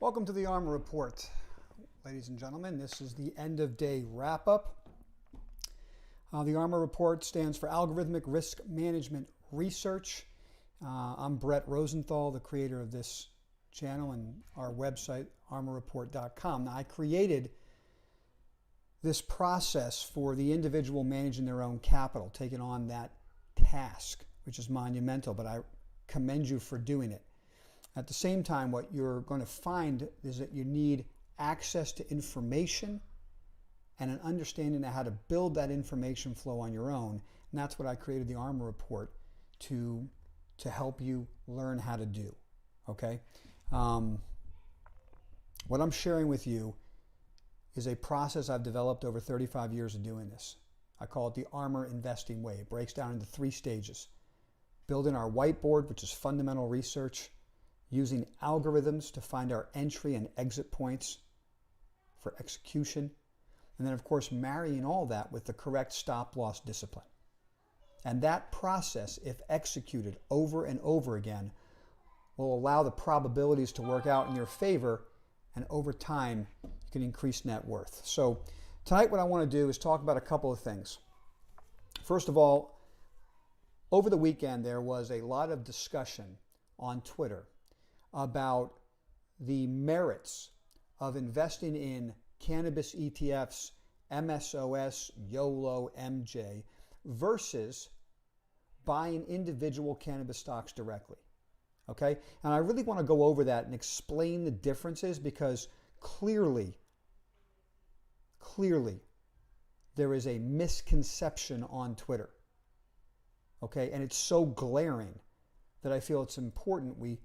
Welcome to the ARMR Report. Ladies and gentlemen, this is the end of day wrap-up. The ARMR Report stands for Algorithmic Risk Management Research. I'm Brett Rosenthal, the creator of this channel and our website, armrreport.com. Now, I created this process for the individual managing their own capital, taking on that task, which is monumental, but I commend you for doing it. At the same time, what you're going to find is that you need access to information and an understanding of how to build that information flow on your own. And that's what I created the ARMR Report to help you learn how to do. Okay? What I'm sharing with you is a process I've developed over 35 years of doing this. I call it the ARMR Investing Way. It breaks down into 3 stages. Building our whiteboard, which is fundamental research, using algorithms to find our entry and exit points for execution, and then of course marrying all that with the correct stop-loss discipline. And that process, if executed over and over again, will allow the probabilities to work out in your favor, and over time you can increase net worth. So tonight what I want to do is talk about a couple of things. First of all, over the weekend there was a lot of discussion on Twitter about the merits of investing in cannabis ETFs, MSOS, YOLO, MJ, versus buying individual cannabis stocks directly. Okay? And I really want to go over that and explain the differences because clearly, there is a misconception on Twitter. Okay? And it's so glaring that I feel it's important we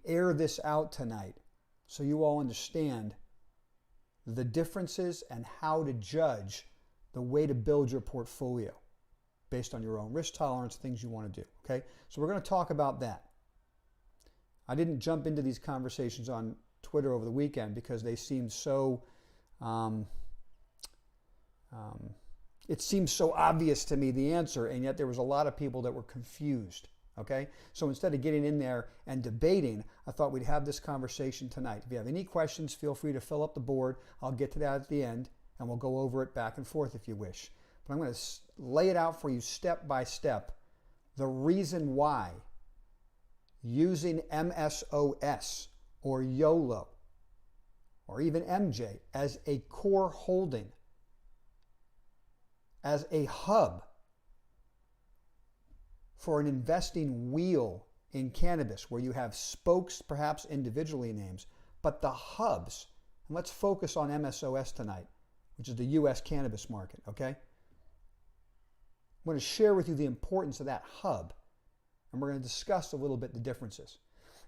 air this out tonight so you all understand the differences and how to judge the way to build your portfolio based on your own risk tolerance, things you want to do. Okay? So we're going to talk about that. I didn't jump into these conversations on Twitter over the weekend because they seemed so it seems so obvious to me, the answer, and yet there was a lot of people that were confused. Okay? So instead of getting in there and debating, I thought we'd have this conversation tonight. If you have any questions, feel free to fill up the board. I'll get to that at the end, and we'll go over it back and forth if you wish. But I'm going to lay it out for you step by step, the reason why using MSOS or YOLO or even MJ as a core holding, as a hub for an investing wheel in cannabis where you have spokes, perhaps individually names, but the hubs, and let's focus on MSOS tonight, which is the U.S. cannabis market, okay? I'm going to share with you the importance of that hub, and we're going to discuss a little bit the differences.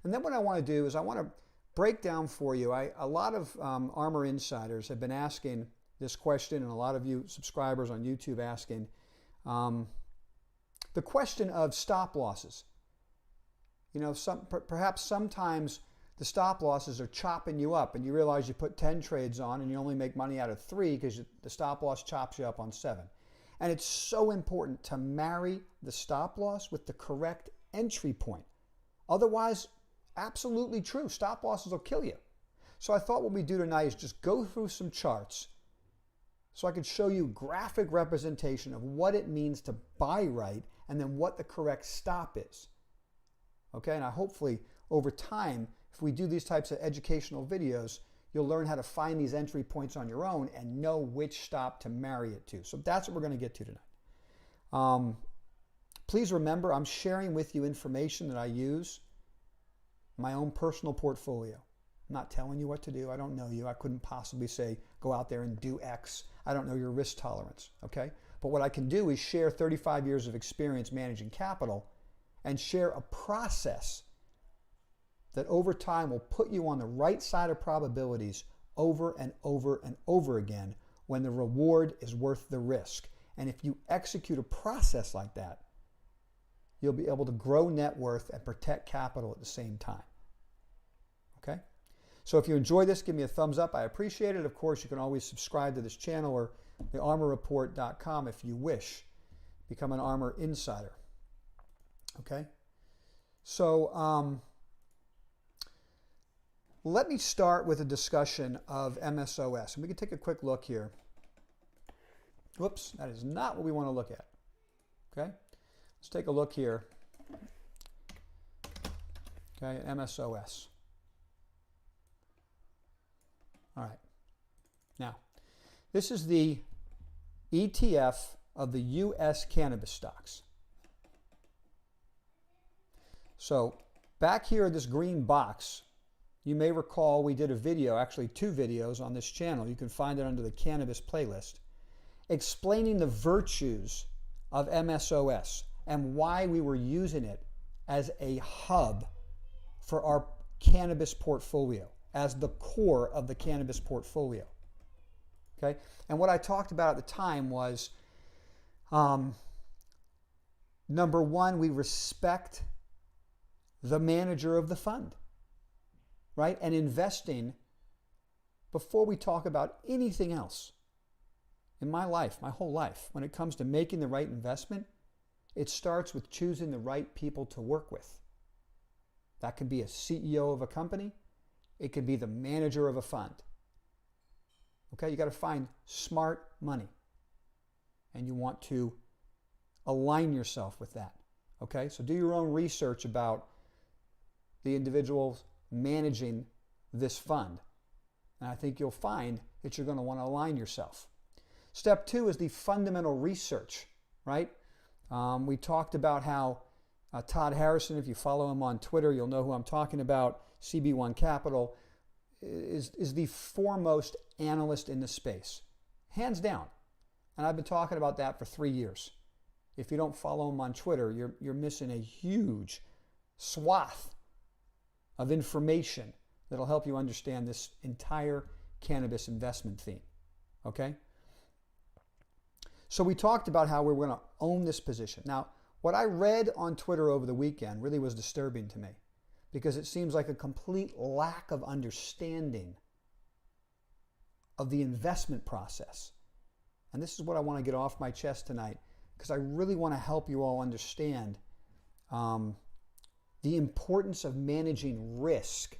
And then what I want to do is I want to break down for you, a lot of ARMR insiders have been asking this question, and a lot of you subscribers on YouTube asking, the question of stop losses. You know, perhaps sometimes the stop losses are chopping you up and you realize you put 10 trades on and you only make money out of 3 because the stop loss chops you up on 7. And it's so important to marry the stop loss with the correct entry point. Otherwise, absolutely true, stop losses will kill you. So I thought what we do tonight is just go through some charts so I could show you graphic representation of what it means to buy right and then what the correct stop is. Okay, and hopefully over time, if we do these types of educational videos, you'll learn how to find these entry points on your own and know which stop to marry it to. So that's what we're going to get to tonight. Please remember, I'm sharing with you information that I use in my own personal portfolio. I'm not telling you what to do. I don't know you. I couldn't possibly say, go out there and do X. I don't know your risk tolerance, okay? But what I can do is share 35 years of experience managing capital and share a process that over time will put you on the right side of probabilities over and over and over again when the reward is worth the risk. And if you execute a process like that, you'll be able to grow net worth and protect capital at the same time. Okay? So if you enjoy this, give me a thumbs up. I appreciate it. Of course, you can always subscribe to this channel or the armrreport.com if you wish. Become an ARMR insider. Okay? So let me start with a discussion of MSOS. And we can take a quick look here. Whoops, that is not what we want to look at. Okay, let's take a look here. Okay, MSOS. All right. Now, this is the ETF of the U.S. cannabis stocks. So, back here in this green box, you may recall we did a video, actually 2 videos on this channel. You can find it under the cannabis playlist, explaining the virtues of MSOS and why we were using it as a hub for our cannabis portfolio, as the core of the cannabis portfolio. Okay? And what I talked about at the time was, number one, we respect the manager of the fund, right? And investing, before we talk about anything else, in my life, my whole life, when it comes to making the right investment, it starts with choosing the right people to work with. That can be a CEO of a company. It could be the manager of a fund. Okay, you got to find smart money. And you want to align yourself with that. Okay, so do your own research about the individuals managing this fund. And I think you'll find that you're going to want to align yourself. Step 2 is the fundamental research, right? We talked about how Todd Harrison, if you follow him on Twitter, you'll know who I'm talking about, CB1 Capital, is the foremost analyst in the space, hands down. And I've been talking about that for 3 years. If you don't follow him on Twitter, you're missing a huge swath of information that'll help you understand this entire cannabis investment theme. Okay? So we talked about how we're going to own this position. Now, what I read on Twitter over the weekend really was disturbing to me, because it seems like a complete lack of understanding of the investment process. And this is what I want to get off my chest tonight, because I really want to help you all understand the importance of managing risk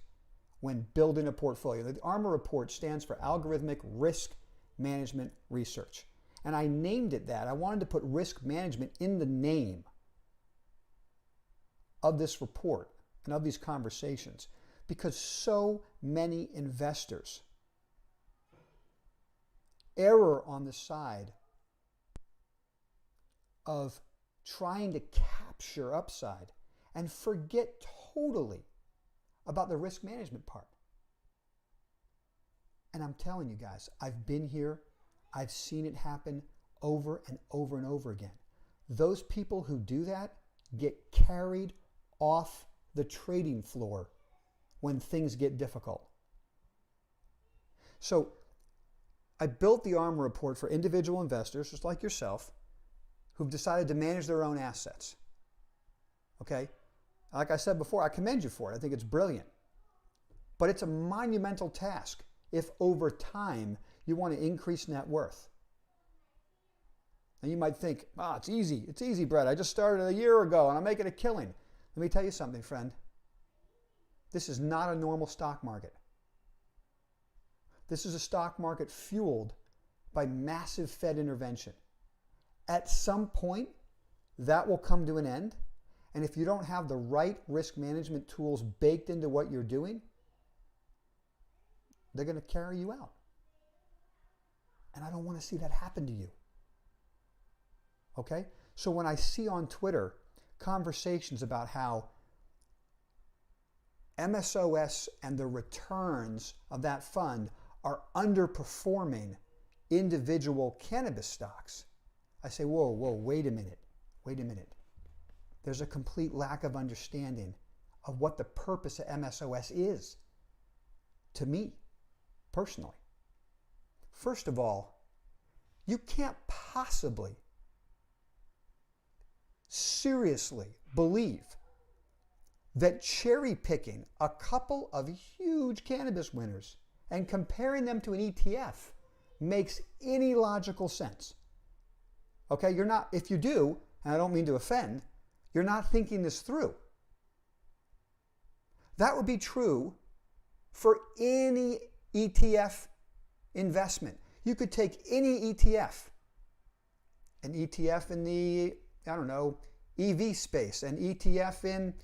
when building a portfolio. The ARMR Report stands for Algorithmic Risk Management Research. And I named it that. I wanted to put risk management in the name of this report and of these conversations, because so many investors err on the side of trying to capture upside and forget totally about the risk management part. And I'm telling you guys, I've been here, I've seen it happen over and over and over again. Those people who do that get carried off the trading floor when things get difficult. So I built the ARMR Report for individual investors, just like yourself, who've decided to manage their own assets. Okay? Like I said before, I commend you for it. I think it's brilliant. But it's a monumental task if over time you want to increase net worth. And you might think, it's easy. It's easy, Brett. I just started a year ago and I'm making a killing. Let me tell you something, friend. This is not a normal stock market. This is a stock market fueled by massive Fed intervention. At some point, that will come to an end. And if you don't have the right risk management tools baked into what you're doing, they're going to carry you out. And I don't want to see that happen to you. Okay? So when I see on Twitter conversations about how MSOS and the returns of that fund are underperforming individual cannabis stocks, I say, whoa, wait a minute. There's a complete lack of understanding of what the purpose of MSOS is to me, personally. First of all, you can't possibly seriously believe that cherry picking a couple of huge cannabis winners and comparing them to an ETF makes any logical sense. Okay, you're not, if you do, and I don't mean to offend, you're not thinking this through. That would be true for any ETF investment. You could take any ETF, an ETF in the, I don't know, EV space, an ETF in,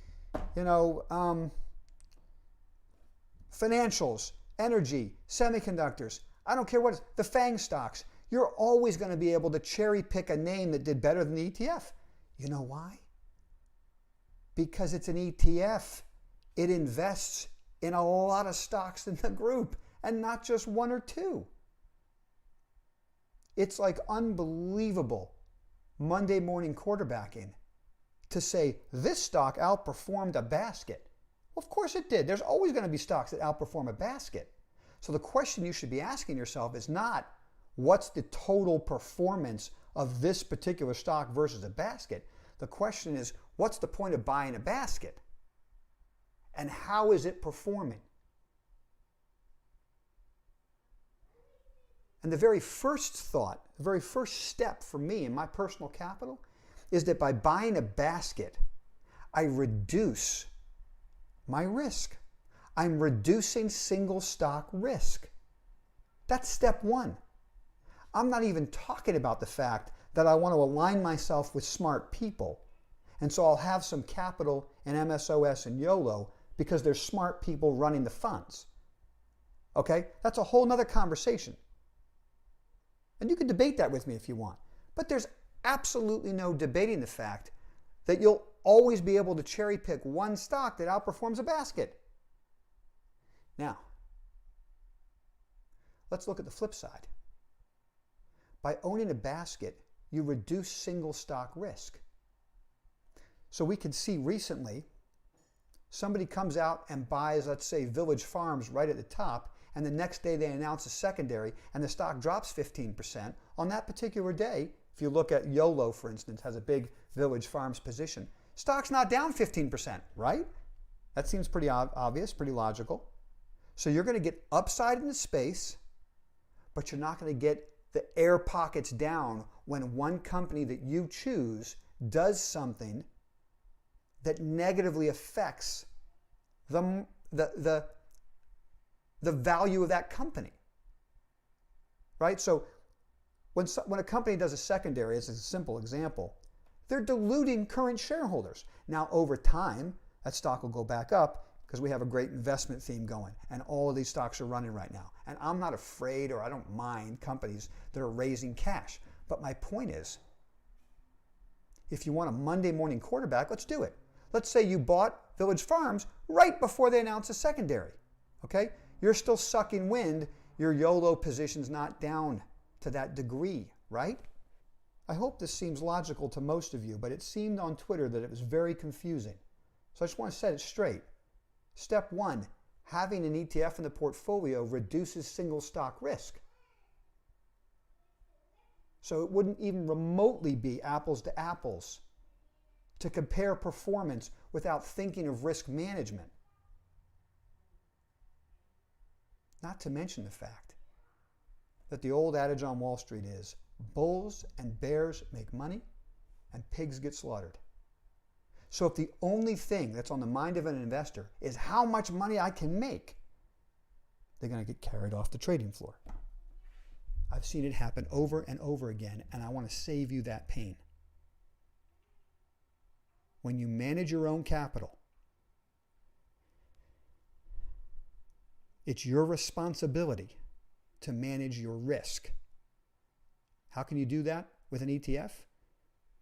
financials, energy, semiconductors. I don't care what it's, the FANG stocks. You're always going to be able to cherry pick a name that did better than the ETF. You know why? Because it's an ETF. It invests in a lot of stocks in the group and not just one or two. It's like unbelievable Monday morning quarterbacking to say this stock outperformed a basket. Well, of course it did. There's always going to be stocks that outperform a basket. So the question you should be asking yourself is not what's the total performance of this particular stock versus a basket. The question is, what's the point of buying a basket? And how is it performing? And the very first thought, the very first step for me in my personal capital is that by buying a basket, I reduce my risk. I'm reducing single stock risk. That's step one. I'm not even talking about the fact that I want to align myself with smart people. And so I'll have some capital in MSOS and YOLO because there's smart people running the funds. Okay? That's a whole nother conversation. And you can debate that with me if you want. But there's absolutely no debating the fact that you'll always be able to cherry pick one stock that outperforms a basket. Now, let's look at the flip side. By owning a basket, you reduce single stock risk. So we can see recently, somebody comes out and buys, let's say, Village Farms right at the top, and the next day they announce a secondary and the stock drops 15%. On that particular day, if you look at YOLO, for instance, has a big Village Farms position, stock's not down 15%, right? That seems pretty obvious, pretty logical. So you're going to get upside in the space, but you're not going to get the air pockets down when one company that you choose does something that negatively affects the value of that company, right? So when a company does a secondary, as a simple example, they're diluting current shareholders. Now, over time, that stock will go back up because we have a great investment theme going, and all of these stocks are running right now. And I'm not afraid, or I don't mind companies that are raising cash. But my point is, if you want a Monday morning quarterback, let's do it. Let's say you bought Village Farms right before they announced a secondary, okay? You're still sucking wind. Your YOLO position's not down to that degree, right? I hope this seems logical to most of you, but it seemed on Twitter that it was very confusing. So I just want to set it straight. Step one, having an ETF in the portfolio reduces single stock risk. So it wouldn't even remotely be apples to apples to compare performance without thinking of risk management. Not to mention the fact that the old adage on Wall Street is bulls and bears make money and pigs get slaughtered. So if the only thing that's on the mind of an investor is how much money I can make, they're going to get carried off the trading floor. I've seen it happen over and over again, and I want to save you that pain. When you manage your own capital, it's your responsibility to manage your risk. How can you do that with an ETF?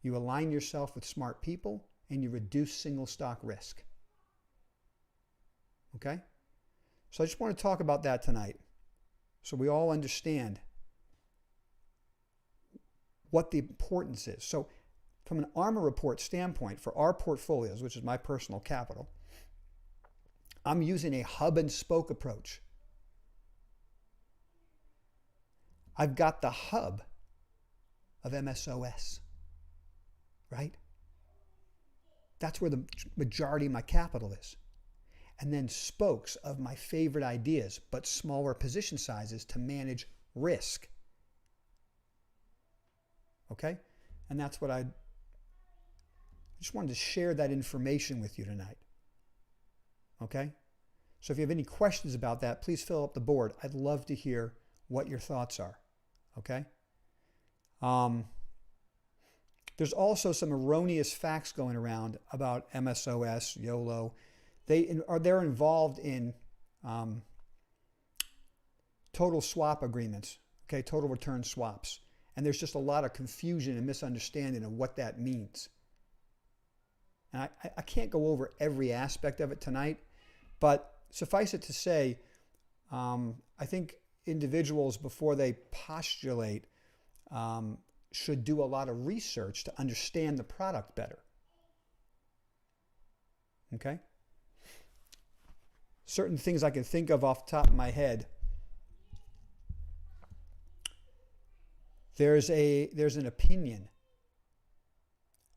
You align yourself with smart people and you reduce single stock risk. Okay? So I just want to talk about that tonight so we all understand what the importance is. So from an ARMR Report standpoint for our portfolios, which is my personal capital, I'm using a hub and spoke approach. I've got the hub of MSOS, right? That's where the majority of my capital is. And then spokes of my favorite ideas, but smaller position sizes to manage risk. Okay? And that's what I just wanted to share that information with you tonight. Okay? So if you have any questions about that, please fill up the board. I'd love to hear what your thoughts are, okay? There's also some erroneous facts going around about MSOS, YOLO. They're involved in total swap agreements, okay, total return swaps. And there's just a lot of confusion and misunderstanding of what that means. And I can't go over every aspect of it tonight, but suffice it to say, I think individuals, before they postulate, should do a lot of research to understand the product better. Okay? Certain things I can think of off the top of my head. There's an opinion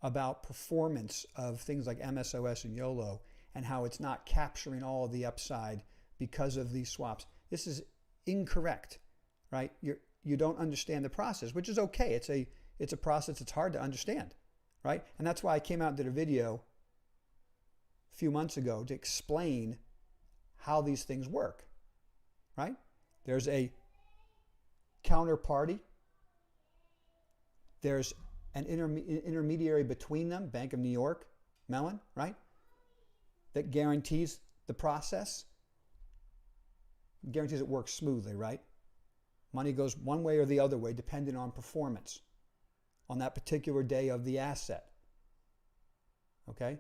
about performance of things like MSOS and YOLO and how it's not capturing all of the upside because of these swaps. This is incorrect, right? You don't understand the process, which is okay. It's a process that's hard to understand, right? And that's why I came out and did a video a few months ago to explain how these things work, right? There's a counterparty. There's an intermediary between them, Bank of New York, Mellon, right? That guarantees the process, guarantees it works smoothly, right? Money goes one way or the other way depending on performance on that particular day of the asset, okay?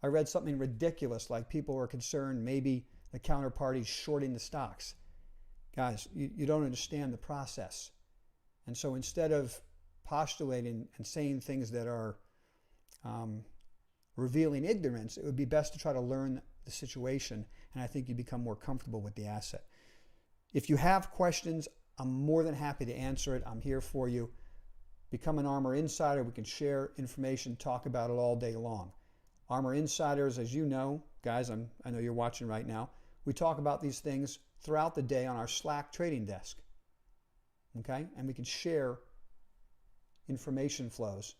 I read something ridiculous, like people were concerned maybe the counterparty's shorting the stocks. Guys, you don't understand the process. And so instead of postulating and saying things that are revealing ignorance, it would be best to try to learn the situation, and I think you become more comfortable with the asset. If you have questions, I'm more than happy to answer it. I'm here for you. Become an ARMR Insider. We can share information, talk about it all day long. ARMR Insiders, as you know, guys, I know you're watching right now, we talk about these things throughout the day on our Slack trading desk, okay? And we can share information flows,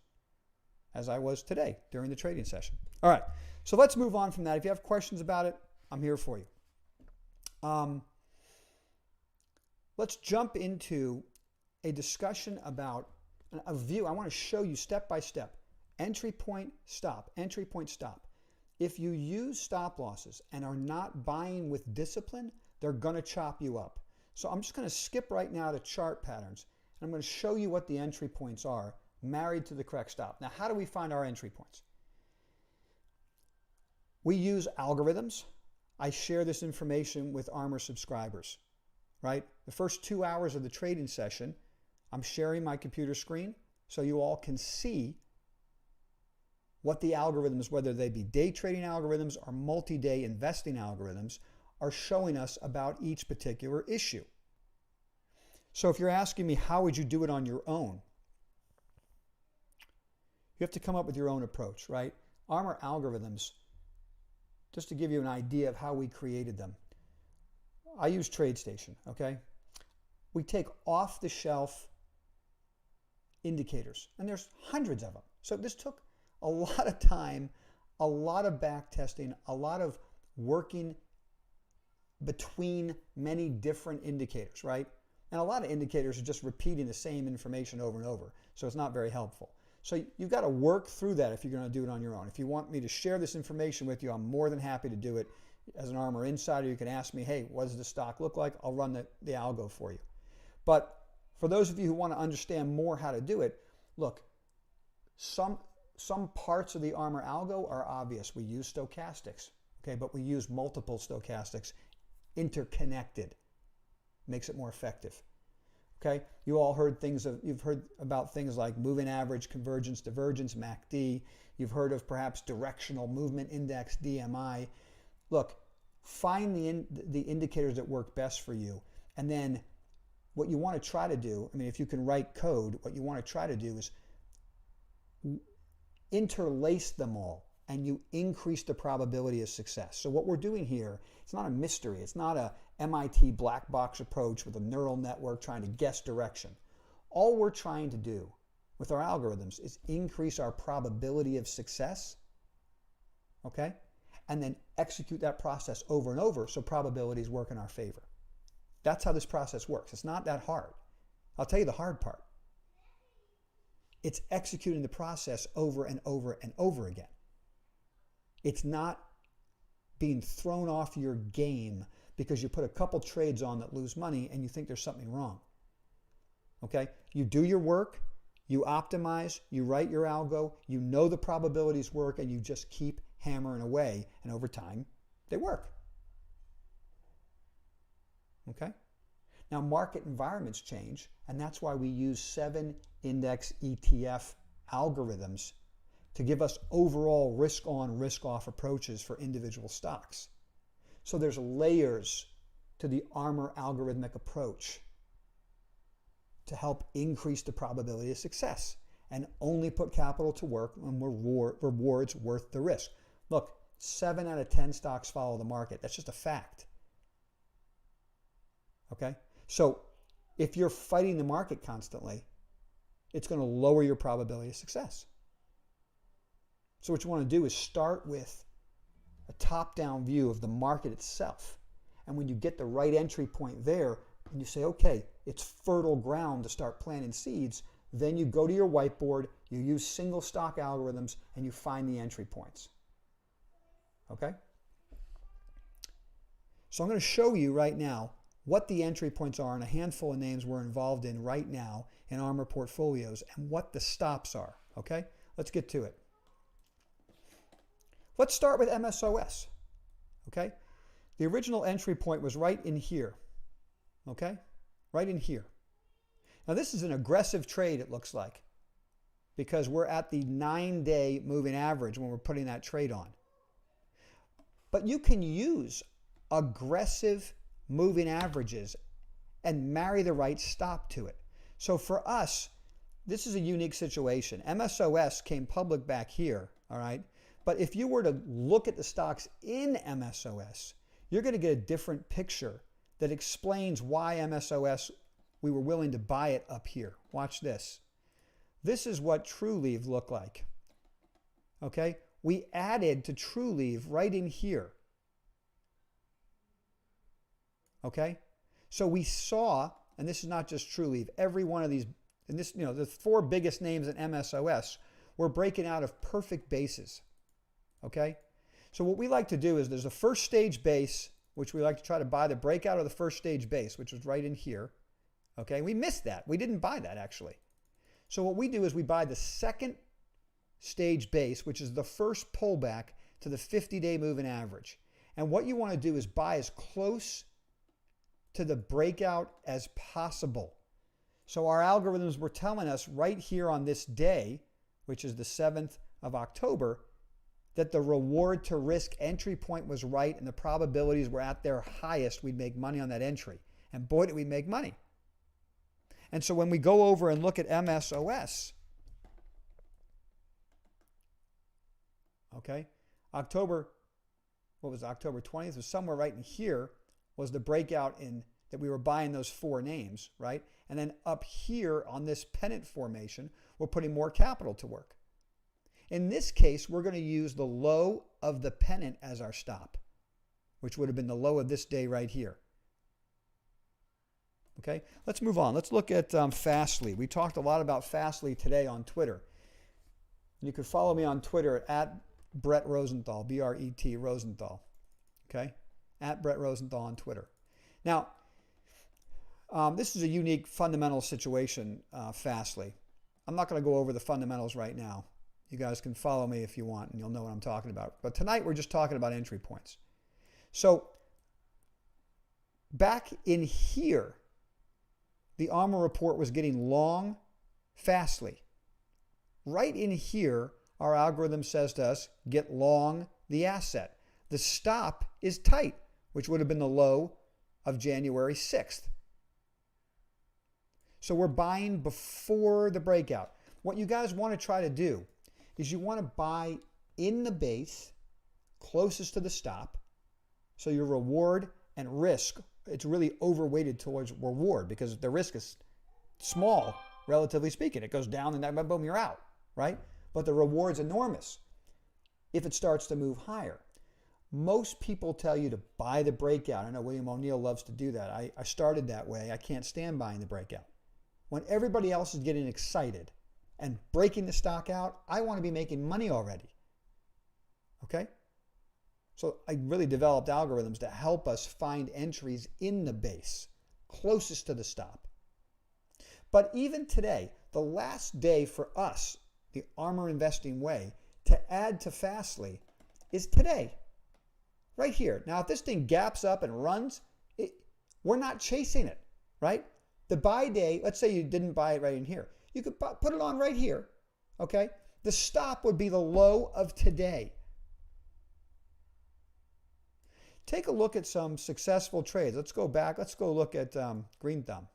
as I was today during the trading session. All right, so let's move on from that. If you have questions about it, I'm here for you. Let's jump into a discussion about a view. I want to show you step by step. Entry point, stop. Entry point, stop. If you use stop losses and are not buying with discipline, they're going to chop you up. So I'm just going to skip right now to chart patterns. And I'm going to show you what the entry points are married to the correct stop. Now, how do we find our entry points? We use algorithms. I share this information with ARMR subscribers, right? The first 2 hours of the trading session, I'm sharing my computer screen so you all can see what the algorithms, whether they be day trading algorithms or multi-day investing algorithms, are showing us about each particular issue. So if you're asking me, how would you do it on your own? You have to come up with your own approach, right? ARMR algorithms, just to give you an idea of how we created them. I use TradeStation, okay? We take off-the-shelf indicators, and there's hundreds of them. So this took a lot of time, a lot of back testing, a lot of working between many different indicators, right? And a lot of indicators are just repeating the same information over and over, so it's not very helpful. So you've got to work through that if you're going to do it on your own. If you want me to share this information with you, I'm more than happy to do it. As an ARMR Insider, you can ask me, hey, what does the stock look like? I'll run the algo for you. But for those of you who want to understand more how to do it, look, some parts of the ARMR algo are obvious. We use stochastics, okay, but we use multiple stochastics interconnected. Makes it more effective. Okay, you all heard you've heard about things like moving average, convergence, divergence, MACD. You've heard of perhaps directional movement index, DMI. Look, find the indicators that work best for you, and then what you want to try to do, I mean, if you can write code, what you want to try to do is interlace them all, and you increase the probability of success. So what we're doing here, it's not a mystery. It's not a MIT black box approach with a neural network trying to guess direction. All we're trying to do with our algorithms is increase our probability of success, okay? and then execute that process over and over so probabilities work in our favor. That's how this process works. It's not that hard. I'll tell you the hard part. It's executing the process over and over and over again. It's not being thrown off your game because you put a couple trades on that lose money and you think there's something wrong. Okay? You do your work, you optimize, you write your algo, you know the probabilities work, and you just keep hammering away, and over time, they work. Okay? Now, market environments change, and that's why we use 7 index ETF algorithms to give us overall risk-on, risk-off approaches for individual stocks. So there's layers to the ARMR algorithmic approach to help increase the probability of success and only put capital to work when rewards worth the risk. Look, 7 out of 10 stocks follow the market. That's just a fact. Okay? So if you're fighting the market constantly, it's going to lower your probability of success. So what you want to do is start with a top-down view of the market itself. And when you get the right entry point there, and you say, okay, it's fertile ground to start planting seeds, then you go to your whiteboard, you use single stock algorithms, and you find the entry points. Okay? So I'm going to show you right now what the entry points are and a handful of names we're involved in right now in ARMR portfolios and what the stops are. Okay? Let's get to it. Let's start with MSOS. Okay? The original entry point was right in here. Okay? Right in here. Now this is an aggressive trade, it looks like, because we're at the 9-day moving average when we're putting that trade on. But you can use aggressive moving averages and marry the right stop to it. So for us, this is a unique situation. MSOS came public back here, all right? But if you were to look at the stocks in MSOS, you're going to get a different picture that explains why MSOS, we were willing to buy it up here. Watch this. This is what TrueLeave looked like. Okay? We added to TrueLeave right in here. Okay? So we saw, and this is not just TrueLeave, every one of these, and this, you know, the 4 biggest names in MSOS were breaking out of perfect bases. Okay? So what we like to do is there's a first stage base, which we like to try to buy the breakout of the first stage base, which was right in here. Okay? We missed that. We didn't buy that actually. So what we do is we buy the second stage base, which is the first pullback to the 50-day moving average. And what you want to do is buy as close to the breakout as possible. So our algorithms were telling us right here on this day, which is the 7th of October, that the reward to risk entry point was right and the probabilities were at their highest, we'd make money on that entry. And boy, did we make money. And so when we go over and look at MSOS, okay, October 20th? It was somewhere right in here was the breakout in that we were buying those 4 names, right? And then up here on this pennant formation, we're putting more capital to work. In this case, we're going to use the low of the pennant as our stop, which would have been the low of this day right here. Okay, let's move on. Let's look at FSLY. We talked a lot about FSLY today on Twitter. You can follow me on Twitter at Brett Rosenthal, B-R-E-T Rosenthal. Okay, at Brett Rosenthal on Twitter. Now, this is a unique fundamental situation, FSLY. I'm not going to go over the fundamentals right now. You guys can follow me if you want, and you'll know what I'm talking about. But tonight, we're just talking about entry points. So, back in here, the ARMR report was getting long FSLY. Right in here, our algorithm says to us, get long the asset. The stop is tight, which would have been the low of January 6th. So we're buying before the breakout. What you guys want to try to do is you want to buy in the base closest to the stop. So your reward and risk, it's really overweighted towards reward because the risk is small, relatively speaking. It goes down and then boom, you're out, right? But the reward's enormous if it starts to move higher. Most people tell you to buy the breakout. I know William O'Neill loves to do that. I started that way. I can't stand buying the breakout. When everybody else is getting excited and breaking the stock out, I want to be making money already. Okay? So I really developed algorithms to help us find entries in the base, closest to the stop. But even today, the last day for us, the ARMR investing way, to add to FSLY is today, right here. Now, if this thing gaps up and runs, we're not chasing it, right? The buy day, let's say you didn't buy it right in here. You could put it on right here, okay? The stop would be the low of today. Take a look at some successful trades. Let's go back. Let's go look at Green Thumb.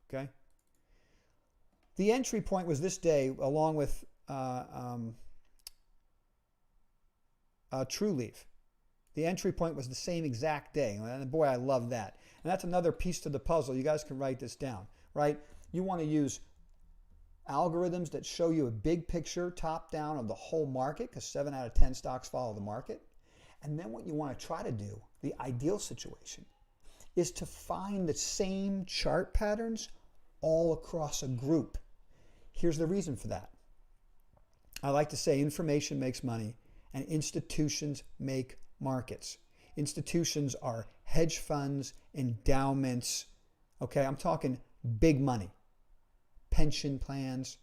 Okay. The entry point was this day, along with True Leaf. The entry point was the same exact day. And boy, I love that. And that's another piece to the puzzle. You guys can write this down, right? You want to use algorithms that show you a big picture, top down of the whole market, because 7 out of 10 stocks follow the market. And then what you want to try to do, the ideal situation, is to find the same chart patterns all across a group. Here's the reason for that. I like to say information makes money and institutions make markets. Institutions are hedge funds, endowments, okay? I'm talking big money, pension plans,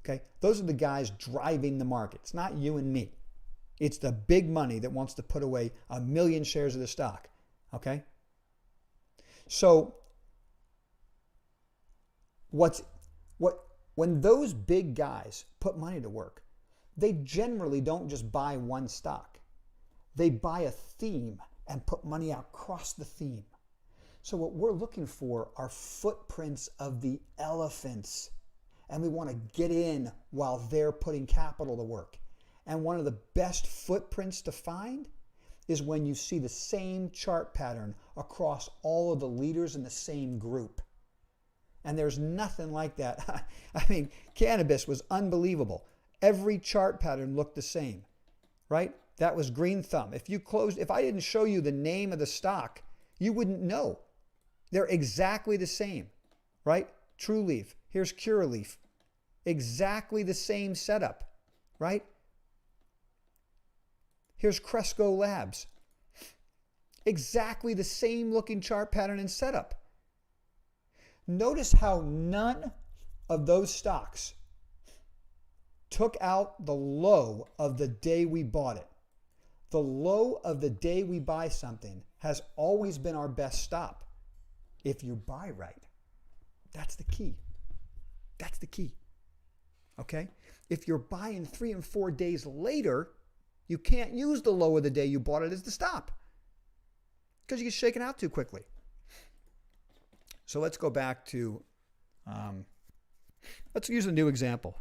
okay? Those are the guys driving the market. It's not you and me. It's the big money that wants to put away 1 million shares of the stock, okay? So when those big guys put money to work, they generally don't just buy one stock. They buy a theme and put money out across the theme. So what we're looking for are footprints of the elephants, and we want to get in while they're putting capital to work. And one of the best footprints to find is when you see the same chart pattern across all of the leaders in the same group. And there's nothing like that. I mean, cannabis was unbelievable. Every chart pattern looked the same, right? That was Green Thumb. If I didn't show you the name of the stock, you wouldn't know. They're exactly the same, right? True Leaf. Here's Curaleaf. Exactly the same setup, right? Here's Cresco Labs. Exactly the same looking chart pattern and setup. Notice how none of those stocks took out the low of the day we bought it. The low of the day we buy something has always been our best stop. If you buy right, that's the key. That's the key. Okay? If you're buying 3 and 4 days later, you can't use the low of the day you bought it as the stop because you get shaken out too quickly. So let's go back to, let's use a new example.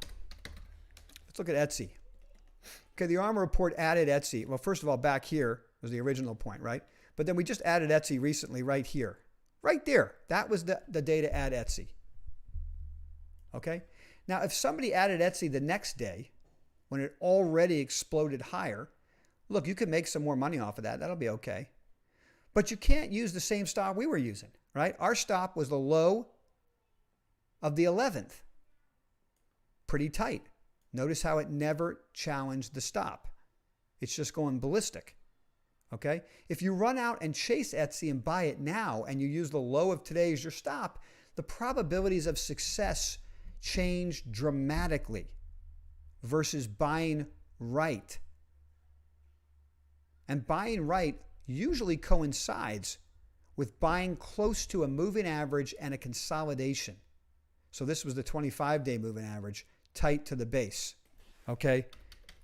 Let's look at Etsy. Okay, the ARMR Report added Etsy. Well, first of all, back here was the original point, right? But then we just added Etsy recently right here. Right there. That was the day to add Etsy. Okay? Now, if somebody added Etsy the next day, when it already exploded higher, look, you could make some more money off of that. That'll be okay. But you can't use the same stop we were using, right? Our stop was the low of the 11th. Pretty tight. Notice how it never challenged the stop. It's just going ballistic. Okay? If you run out and chase Etsy and buy it now and you use the low of today as your stop, the probabilities of success change dramatically versus buying right. And buying right usually coincides with buying close to a moving average and a consolidation. So this was the 25-day moving average, tight to the base. Okay?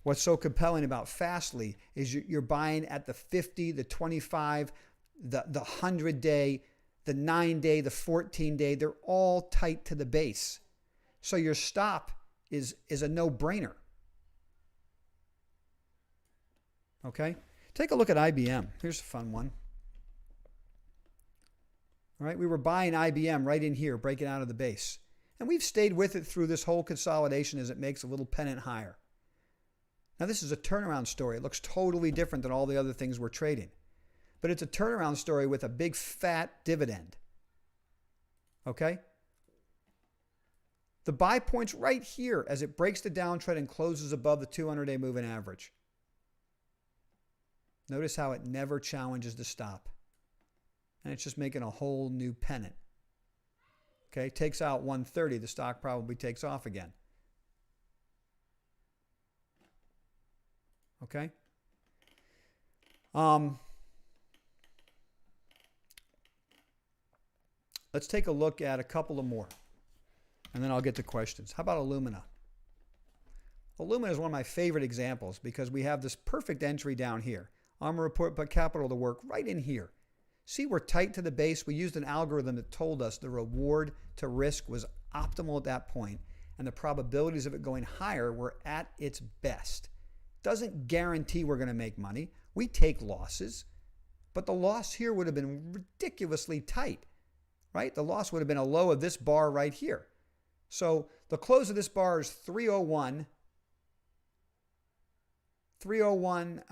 What's so compelling about FSLY is you're buying at the 50, the 25, the 100-day, the 9-day, the 14-day. They're all tight to the base. So your stop is a no-brainer. Okay? Take a look at IBM. Here's a fun one. All right, we were buying IBM right in here, breaking out of the base. And we've stayed with it through this whole consolidation as it makes a little pennant higher. Now, this is a turnaround story. It looks totally different than all the other things we're trading. But it's a turnaround story with a big fat dividend. Okay? The buy point's right here as it breaks the downtrend and closes above the 200-day moving average. Notice how it never challenges the stop. And it's just making a whole new pennant. Okay, takes out 130, the stock probably takes off again. Okay? Let's take a look at a couple of more, and then I'll get to questions. How about Illumina? Illumina is one of my favorite examples because we have this perfect entry down here. ARMR Report put capital to work right in here. See, we're tight to the base. We used an algorithm that told us the reward to risk was optimal at that point, and the probabilities of it going higher were at its best. Doesn't guarantee we're going to make money. We take losses, but the loss here would have been ridiculously tight, right? The loss would have been a low of this bar right here. So the close of this bar is 301. 301,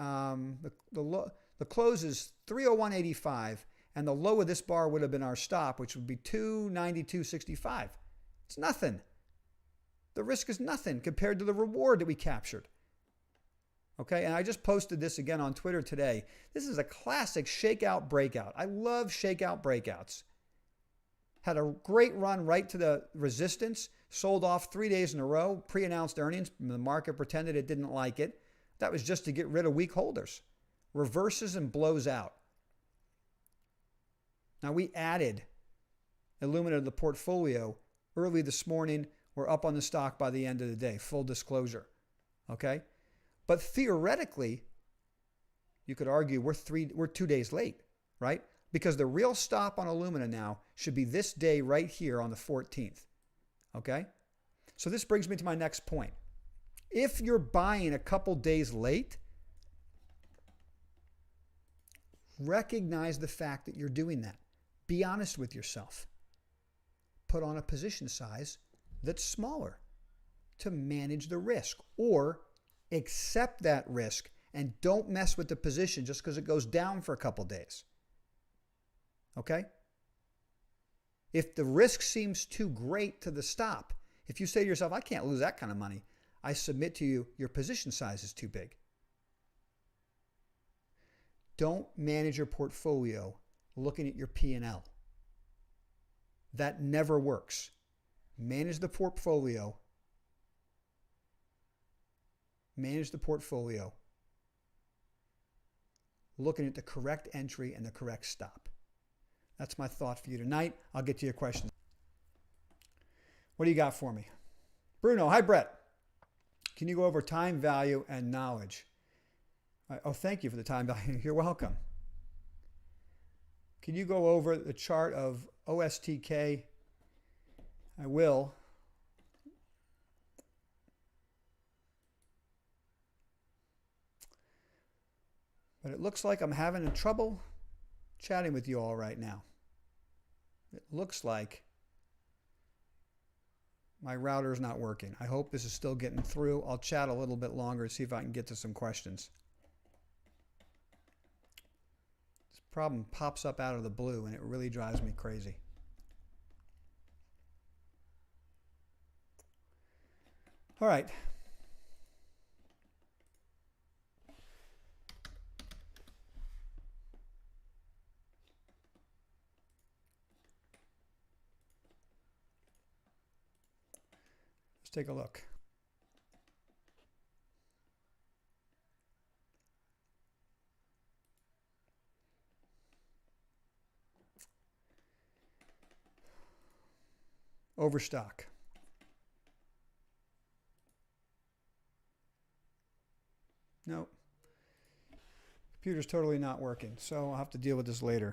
the close is 301.85, and the low of this bar would have been our stop, which would be 292.65. It's nothing. The risk is nothing compared to the reward that we captured. Okay, and I just posted this again on Twitter today. This is a classic shakeout breakout. I love shakeout breakouts. Had a great run right to the resistance, sold off 3 days in a row, pre-announced earnings. The market pretended it didn't like it. That was just to get rid of weak holders. Reverses and blows out. Now, we added Illumina to the portfolio early this morning. We're up on the stock by the end of the day, full disclosure. Okay? But theoretically, you could argue we're 2 days late, right? Because the real stop on Illumina now should be this day right here on the 14th. Okay? So this brings me to my next point. If you're buying a couple days late, recognize the fact that you're doing that. Be honest with yourself. Put on a position size that's smaller to manage the risk, or accept that risk and don't mess with the position just because it goes down for a couple days. Okay? If the risk seems too great to the stop, if you say to yourself, I can't lose that kind of money, I submit to you, your position size is too big. Don't manage your portfolio looking at your P&L. That never works. Manage the portfolio. Manage the portfolio looking at the correct entry and the correct stop. That's my thought for you tonight. I'll get to your questions. What do you got for me? Bruno, hi Brett. Can you go over time value and knowledge? Oh, thank you for the time value. You're welcome. Can you go over the chart of OSTK? I will. But it looks like I'm having trouble chatting with you all right now. It looks like my router is not working. I hope this is still getting through. I'll chat a little bit longer to see if I can get to some questions. This problem pops up out of the blue and it really drives me crazy. All right. Take a look. Overstock. No. Computer's totally not working, so I'll have to deal with this later.